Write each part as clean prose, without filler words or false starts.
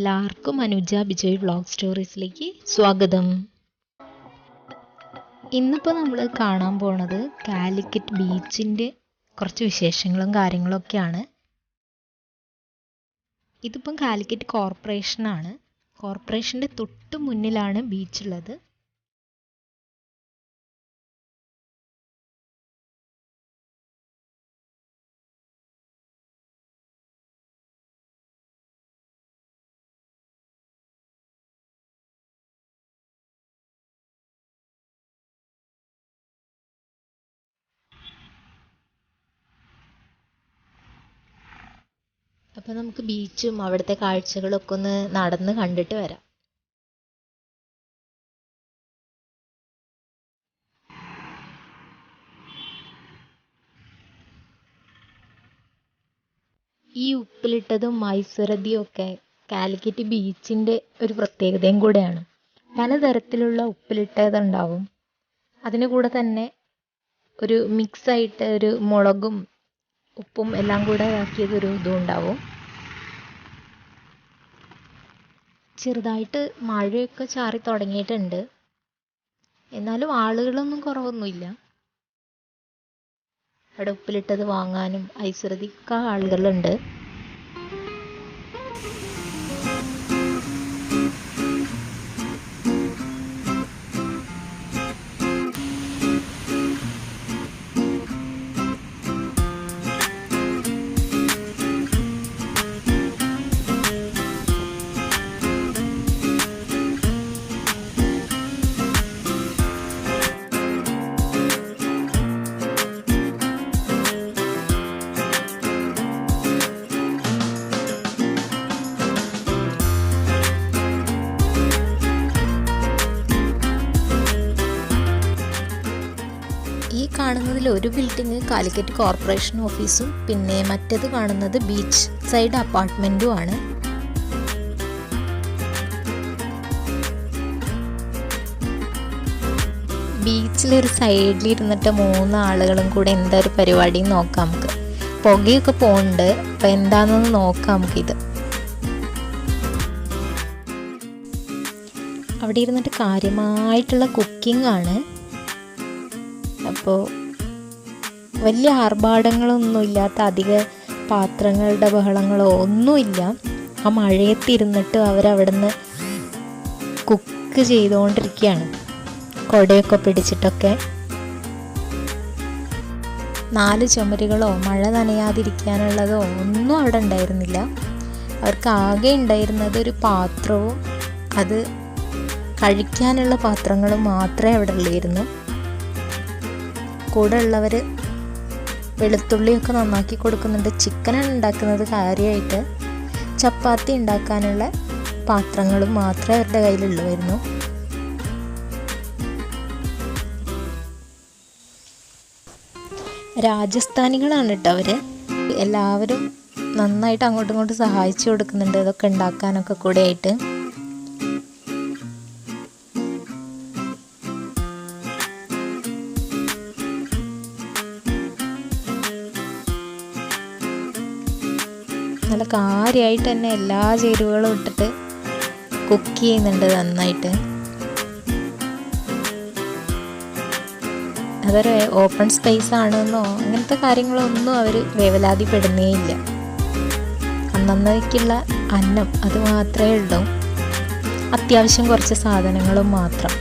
എല്ലാവർക്കും അനുജ ബിജോയ് വ്ളോഗ് സ്റ്റോറീസിലേക്ക് സ്വാഗതം. ഇന്നിപ്പോൾ നമ്മൾ കാണാൻ പോണത് കാലിക്കറ്റ് ബീച്ചിൻ്റെ കുറച്ച് വിശേഷങ്ങളും കാര്യങ്ങളൊക്കെയാണ്. ഇതിപ്പം കാലിക്കറ്റ് കോർപ്പറേഷനാണ്. കോർപ്പറേഷൻ്റെ തൊട്ട് മുന്നിലാണ് ബീച്ചുള്ളത്. അപ്പോൾ നമുക്ക് ബീച്ചും അവിടുത്തെ കാഴ്ചകളൊക്കെ ഒന്ന് നടന്ന് കണ്ടിട്ട് വരാം. ഈ ഉപ്പിലിട്ടതും ഐശ്വര്യതയും ഒക്കെ കാലിക്കറ്റ് ബീച്ചിൻ്റെ ഒരു പ്രത്യേകതയും കൂടെയാണ്. പലതരത്തിലുള്ള ഉപ്പിലിട്ടതുണ്ടാവും. അതിന് കൂടെ തന്നെ ഒരു മിക്സായിട്ട് ഒരു മുളകും ഉപ്പും എല്ലാം കൂടെ ആക്കിയതൊരു ഇതും ഉണ്ടാവും. ചെറുതായിട്ട് മഴയൊക്കെ ചാറി തുടങ്ങിയിട്ടുണ്ട്. എന്നാലും ആളുകളൊന്നും കുറവൊന്നുമില്ല. അവിടെ ഉപ്പിലിട്ടത് വാങ്ങാനും ഐശ്വര്യതിക്ക ആളുകളുണ്ട്. ഈ കാണുന്നതിൽ ഒരു ബിൽഡിങ് കാലിക്കറ്റ് കോർപ്പറേഷൻ ഓഫീസും പിന്നെ മറ്റേത് കാണുന്നത് ബീച്ച് സൈഡ് അപ്പാർട്ട്മെൻറ്റും ആണ്. ബീച്ചിലൊരു സൈഡിലിരുന്നിട്ട് 3 ആളുകളും കൂടെ എന്താ ഒരു പരിപാടി നോക്കാം നമുക്ക്. പുകയൊക്കെ പോകുന്നുണ്ട്. അപ്പം എന്താണെന്നൊന്ന് നോക്കാം നമുക്കിത്. അവിടെ ഇരുന്നിട്ട് കാര്യമായിട്ടുള്ള കുക്കിംഗ് ആണ്. അപ്പോൾ വലിയ ആർഭാടങ്ങളൊന്നും ഇല്ലാത്ത അധിക പാത്രങ്ങളുടെ ബഹളങ്ങളോ ഒന്നുമില്ല. ആ മഴയത്തിരുന്നിട്ട് അവരവിടുന്ന് കുക്ക് ചെയ്തുകൊണ്ടിരിക്കുകയാണ്, കുടയൊക്കെ പിടിച്ചിട്ടൊക്കെ. 4 ചുമരുകളോ മഴ നനയാതിരിക്കാനുള്ളതോ ഒന്നും അവിടെ ഉണ്ടായിരുന്നില്ല. അവർക്ക് ആകെ ഉണ്ടായിരുന്നത് ഒരു പാത്രവും അത് കഴിക്കാനുള്ള പാത്രങ്ങളും മാത്രമേ അവിടെ ഉള്ളായിരുന്നു. കൂടെ ഉള്ളവർ വെളുത്തുള്ളിയൊക്കെ നന്നാക്കി കൊടുക്കുന്നുണ്ട്. ചിക്കനാണ് ഉണ്ടാക്കുന്നത് കാര്യമായിട്ട്. ചപ്പാത്തി ഉണ്ടാക്കാനുള്ള പാത്രങ്ങളും മാത്രമേ അവരുടെ കയ്യിലുള്ളായിരുന്നു. രാജസ്ഥാനികളാണ് കേട്ടോ അവർ. എല്ലാവരും നന്നായിട്ട് അങ്ങോട്ടും ഇങ്ങോട്ടും സഹായിച്ചു കൊടുക്കുന്നുണ്ട് ഇതൊക്കെ ഉണ്ടാക്കാനൊക്കെ കൂടെ ആയിട്ട്. നല്ല കാര്യമായിട്ട് തന്നെ എല്ലാ ചേരുവകളും ഇട്ടിട്ട് കുക്ക് ചെയ്യുന്നുണ്ട് നന്നായിട്ട്. അതൊരു ഓപ്പൺ സ്പേസ് ആണെന്നോ അങ്ങനത്തെ കാര്യങ്ങളൊന്നും അവർ വേവലാതിപ്പെടുന്നേ ഇല്ല. അന്നന്നേക്കുള്ള അന്നം അത് മാത്രമേ ഉള്ളൂ. അത്യാവശ്യം കുറച്ച് സാധനങ്ങളും മാത്രം.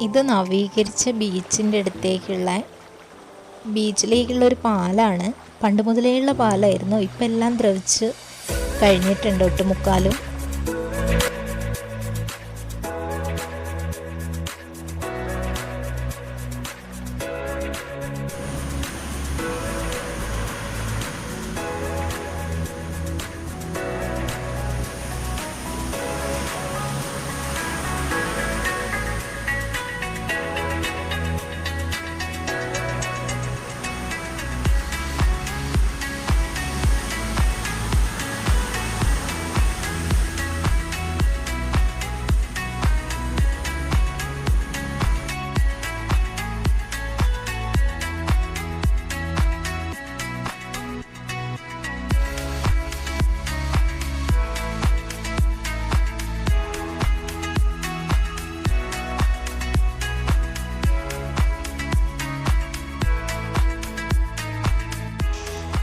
ഇത് നവീകരിച്ച ബീച്ചിൻ്റെ ബീച്ചിലേക്കുള്ള ഒരു പാലാണ്. പണ്ട് മുതലേയുള്ള പാലായിരുന്നു. ഇപ്പം എല്ലാം ദ്രവിച്ച് കഴിഞ്ഞിട്ടുണ്ട് ഒട്ടുമുക്കാലും.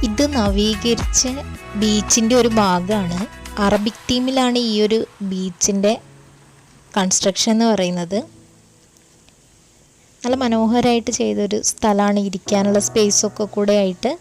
ഇത് നവീകരിച്ച ബീച്ചിൻ്റെ ഒരു ഭാഗമാണ്. അറബിക് തീമിലാണ് ഈ ഒരു ബീച്ചിൻ്റെ കൺസ്ട്രക്ഷൻ എന്ന് പറയുന്നത്. നല്ല മനോഹരമായിട്ട് ചെയ്തൊരു സ്ഥലമാണ്, ഇരിക്കാനുള്ള സ്പേസൊക്കെ കൂടെ ആയിട്ട്.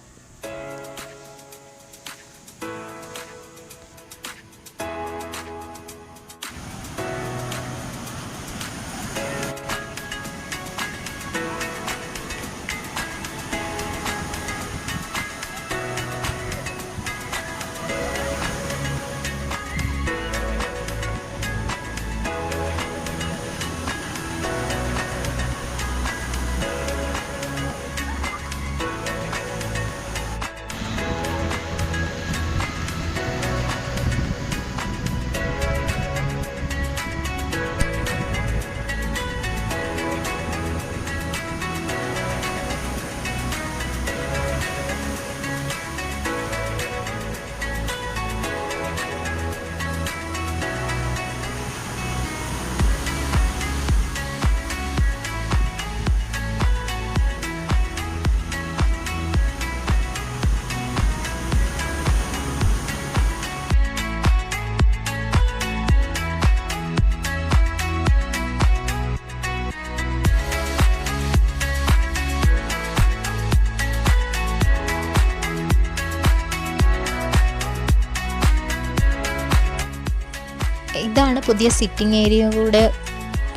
ഇതാണ് പുതിയ സിറ്റിംഗ് ഏരിയ കൂടെ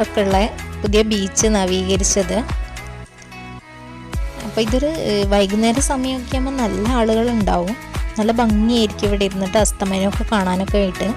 ഒക്കെ ഉള്ള പുതിയ ബീച്ച് നവീകരിച്ചത്. അപ്പോൾ ഇതൊരു വൈകുന്നേര സമയമൊക്കെ ആകുമ്പോൾ നല്ല ആളുകളുണ്ടാവും. നല്ല ഭംഗിയായിരിക്കും ഇവിടെ ഇരുന്നിട്ട് അസ്തമയമൊക്കെ കാണാനൊക്കെ ആയിട്ട്.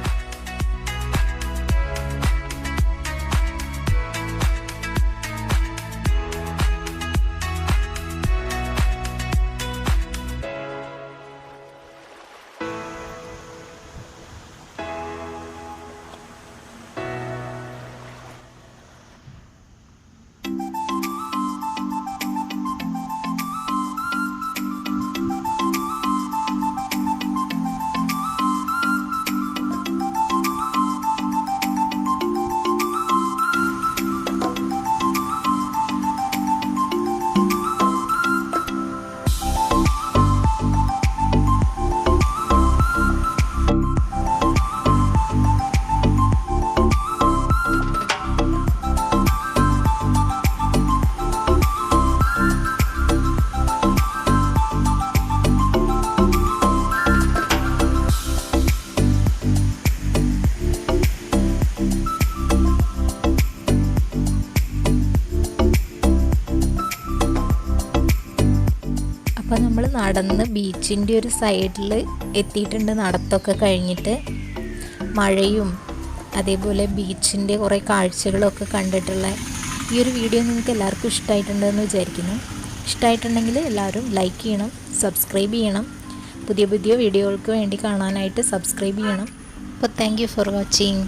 അപ്പോൾ നമ്മൾ നടന്ന് ബീച്ചിൻ്റെ ഒരു സൈഡിൽ എത്തിയിട്ടുണ്ട്. നടത്തൊക്കെ കഴിഞ്ഞിട്ട് മഴയും അതേപോലെ ബീച്ചിൻ്റെ കുറേ കാഴ്ചകളൊക്കെ കണ്ടിട്ടുള്ള ഈ ഒരു വീഡിയോ നിങ്ങൾക്ക് എല്ലാവർക്കും ഇഷ്ടമായിട്ടുണ്ടെന്ന് വിചാരിക്കുന്നു. ഇഷ്ടമായിട്ടുണ്ടെങ്കിൽ എല്ലാവരും ലൈക്ക് ചെയ്യണം, സബ്സ്ക്രൈബ് ചെയ്യണം. പുതിയ പുതിയ വീഡിയോകൾക്ക് വേണ്ടി കാണാനായിട്ട് സബ്സ്ക്രൈബ് ചെയ്യണം. അപ്പോൾ താങ്ക് യു ഫോർ വാച്ചിങ്.